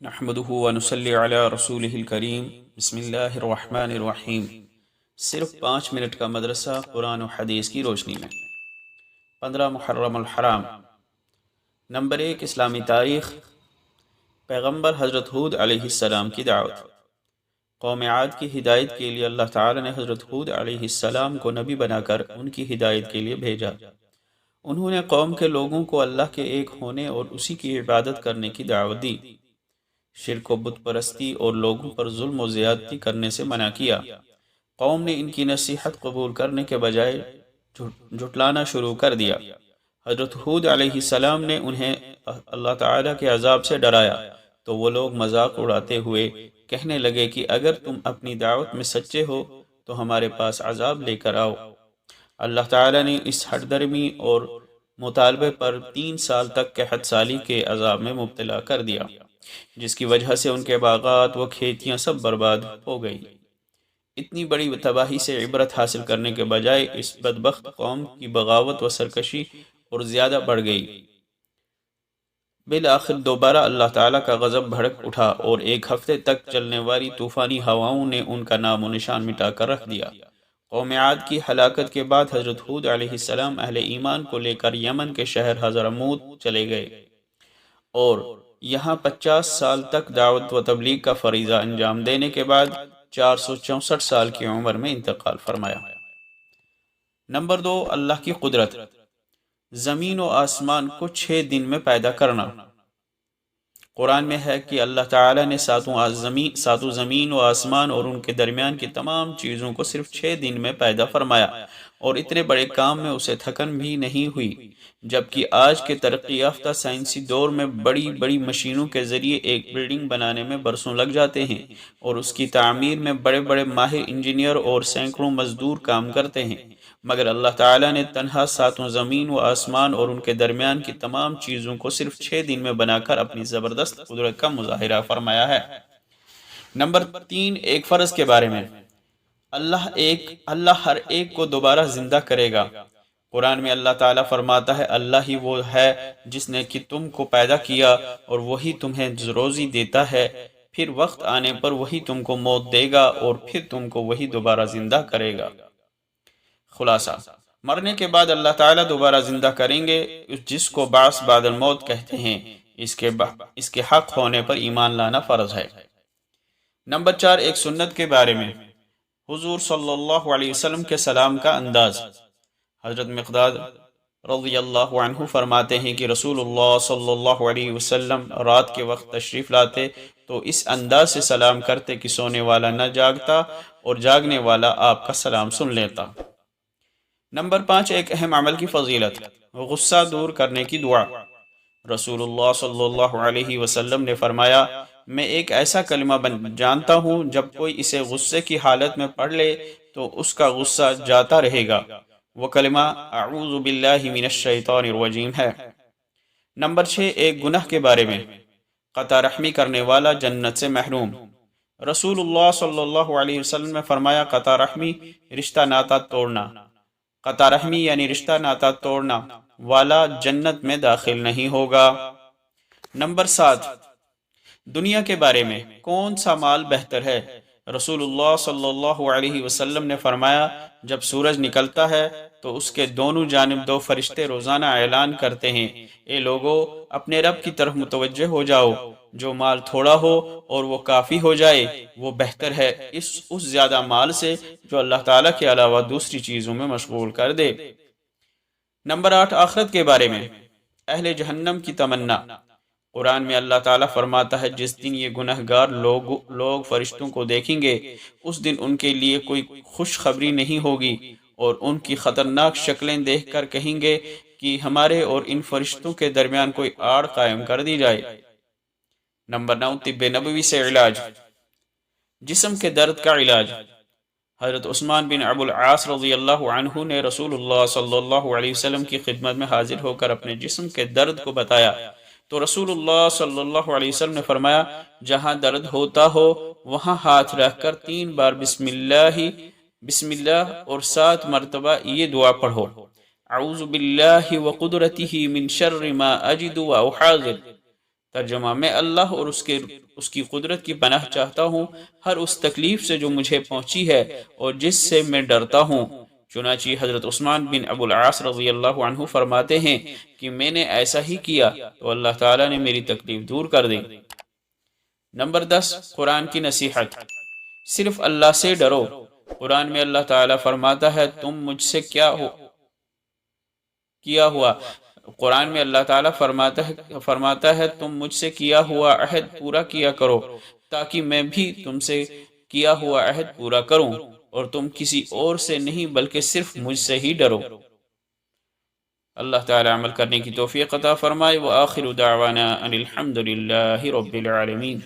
نحمده ونصلی علی رسولہ الکریم بسم اللہ الرحمن الرحیم۔ صرف 5 منٹ کا مدرسہ قرآن و حدیث کی روشنی میں 15 محرم الحرام۔ نمبر 1، اسلامی تاریخ۔ پیغمبر حضرت ہود علیہ السلام کی دعوت۔ قوم عاد کی ہدایت کے لیے اللہ تعالی نے حضرت ہود علیہ السلام کو نبی بنا کر ان کی ہدایت کے لیے بھیجا۔ انہوں نے قوم کے لوگوں کو اللہ کے ایک ہونے اور اسی کی عبادت کرنے کی دعوت دی، شرک و بت پرستی اور لوگوں پر ظلم و زیادتی کرنے سے منع کیا۔ قوم نے ان کی نصیحت قبول کرنے کے بجائے جھٹلانا شروع کر دیا۔ حضرت ہود علیہ السلام نے انہیں اللہ تعالیٰ کے عذاب سے ڈرایا تو وہ لوگ مذاق اڑاتے ہوئے کہنے لگے کہ اگر تم اپنی دعوت میں سچے ہو تو ہمارے پاس عذاب لے کر آؤ۔ اللہ تعالیٰ نے اس ہٹ درمی اور مطالبے پر 3 سال تک قحط سالی کے عذاب میں مبتلا کر دیا، جس کی وجہ سے ان کے باغات و کھیتیاں سب برباد ہو گئی۔ اتنی بڑی تباہی سے عبرت حاصل کرنے کے بجائے اس بدبخت قوم کی بغاوت و سرکشی اور زیادہ بڑھ گئی۔ بالآخر دوبارہ اللہ تعالیٰ کا غضب بھڑک اٹھا اور 1 ہفتے تک چلنے والی طوفانی ہواؤں نے ان کا نام و نشان مٹا کر رکھ دیا۔ قوم عاد کی ہلاکت کے بعد حضرت ہود علیہ السلام اہل ایمان کو لے کر یمن کے شہر حضرموت چلے گئے اور یہاں 50 سال تک دعوت و تبلیغ کا فریضہ انجام دینے کے بعد 464 سال کی عمر میں انتقال فرمایا۔ نمبر 2، اللہ کی قدرت۔ زمین و آسمان کو 6 دن میں پیدا کرنا۔ قرآن میں ہے کہ اللہ تعالیٰ نے ساتوں زمین و آسمان اور ان کے درمیان کی تمام چیزوں کو صرف 6 دن میں پیدا فرمایا، اور اتنے بڑے کام میں اسے تھکن بھی نہیں ہوئی، جبکہ آج کے ترقی یافتہ سائنسی دور میں بڑی بڑی مشینوں کے ذریعے ایک بلڈنگ بنانے میں برسوں لگ جاتے ہیں، اور اس کی تعمیر میں بڑے بڑے ماہر انجینئر اور سینکڑوں مزدور کام کرتے ہیں، مگر اللہ تعالیٰ نے تنہا ساتوں زمین و آسمان اور ان کے درمیان کی تمام چیزوں کو صرف 6 دن میں بنا کر اپنی زبردست قدرت کا مظاہرہ فرمایا ہے۔ نمبر 3، ایک فرض کے بارے میں۔ اللہ ہر ایک کو دوبارہ زندہ کرے گا۔ قرآن میں اللہ تعالیٰ فرماتا ہے، اللہ ہی وہ ہے جس نے کہ تم کو پیدا کیا اور وہی تمہیں روزی دیتا ہے، پھر وقت آنے پر وہی تم کو موت دے گا اور پھر تم کو وہی دوبارہ زندہ کرے گا۔ خلاصہ، مرنے کے بعد اللہ تعالیٰ دوبارہ زندہ کریں گے، جس کو بعث بعد الموت کہتے ہیں۔ اس کے حق ہونے پر ایمان لانا فرض ہے۔ نمبر 4، ایک سنت کے بارے میں۔ حضور صلی اللہ علیہ وسلم کے سلام کا انداز۔ حضرت مقداد رضی اللہ عنہ فرماتے ہیں کہ رسول اللہ صلی اللہ علیہ وسلم رات کے وقت تشریف لاتے تو اس انداز سے سلام کرتے کہ سونے والا نہ جاگتا اور جاگنے والا آپ کا سلام سن لیتا۔ نمبر 5، ایک اہم عمل کی فضیلت۔ غصہ دور کرنے کی دعا۔ رسول اللہ صلی اللہ علیہ وسلم نے فرمایا، میں ایک ایسا کلمہ جانتا ہوں جب کوئی اسے غصے کی حالت میں پڑھ لے تو اس کا غصہ جاتا رہے گا۔ وہ کلمہ اعوذ باللہ من الشیطان الرجیم ہے۔ نمبر 6، ایک گناہ کے بارے میں۔ قطع رحمی کرنے والا جنت سے محروم۔ رسول اللہ صلی اللہ علیہ وسلم نے فرمایا، قطع رحمی رشتہ ناتا توڑنا، قطع رحمی یعنی رشتہ ناتا توڑنا والا جنت میں داخل نہیں ہوگا۔ نمبر 7، دنیا کے بارے میں۔ کون سا مال بہتر ہے؟ رسول اللہ صلی اللہ علیہ وسلم نے فرمایا، جب سورج نکلتا ہے تو اس کے دونوں جانب 2 فرشتے روزانہ اعلان کرتے ہیں، اے لوگو، اپنے رب کی طرف متوجہ ہو جاؤ، جو مال تھوڑا ہو اور وہ کافی ہو جائے وہ بہتر ہے اس زیادہ مال سے جو اللہ تعالیٰ کے علاوہ دوسری چیزوں میں مشغول کر دے۔ نمبر 8، آخرت کے بارے میں۔ اہل جہنم کی تمنا۔ قرآن میں اللہ تعالیٰ فرماتا ہے، جس دن یہ گنہگار لوگ فرشتوں کو دیکھیں گے اس دن ان کے لیے کوئی خوشخبری نہیں ہوگی، اور ان کی خطرناک شکلیں دیکھ کر کہیں گے کہ ہمارے اور ان فرشتوں کے درمیان کوئی آڑ قائم کر دی جائے۔ نمبر 9، طب نبوی سے علاج۔ جسم کے درد کا علاج۔ حضرت عثمان بن ابو العاص رضی اللہ عنہ نے رسول اللہ صلی اللہ علیہ وسلم کی خدمت میں حاضر ہو کر اپنے جسم کے درد کو بتایا تو رسول اللہ صلی اللہ علیہ وسلم نے فرمایا، جہاں درد ہوتا ہو وہاں ہاتھ رکھ کر 3 بار بسم اللہ اور 7 مرتبہ یہ دعا پڑھو، اعوذ باللہ وقدرتہ من شر ما اجد واحاذر، ترجمہ: میں اللہ اور اس کی قدرت کی پناہ چاہتا ہوں ہر اس تکلیف سے جو مجھے پہنچی ہے اور جس سے میں ڈرتا ہوں۔ چنانچہ حضرت عثمان بن ابو العاص رضی اللہ عنہ فرماتے ہیں کہ میں نے ایسا ہی کیا تو اللہ تعالیٰ نے میری تکلیف دور کر دی۔ نمبر 10، قرآن کی نصیحت۔ صرف اللہ سے ڈرو۔ قرآن میں اللہ تعالیٰ فرماتا ہے تم مجھ سے کیا ہوا قرآن میں اللہ تعالیٰ فرماتا ہے تم مجھ سے کیا ہوا عہد پورا کیا کرو تاکہ میں بھی تم سے کیا ہوا عہد پورا کروں، اور تم کسی اور سے نہیں بلکہ صرف مجھ سے ہی ڈرو۔ اللہ تعالیٰ عمل کرنے کی توفیق عطا فرمائے۔ وآخر دعوانا ان الحمد للہ رب العالمین۔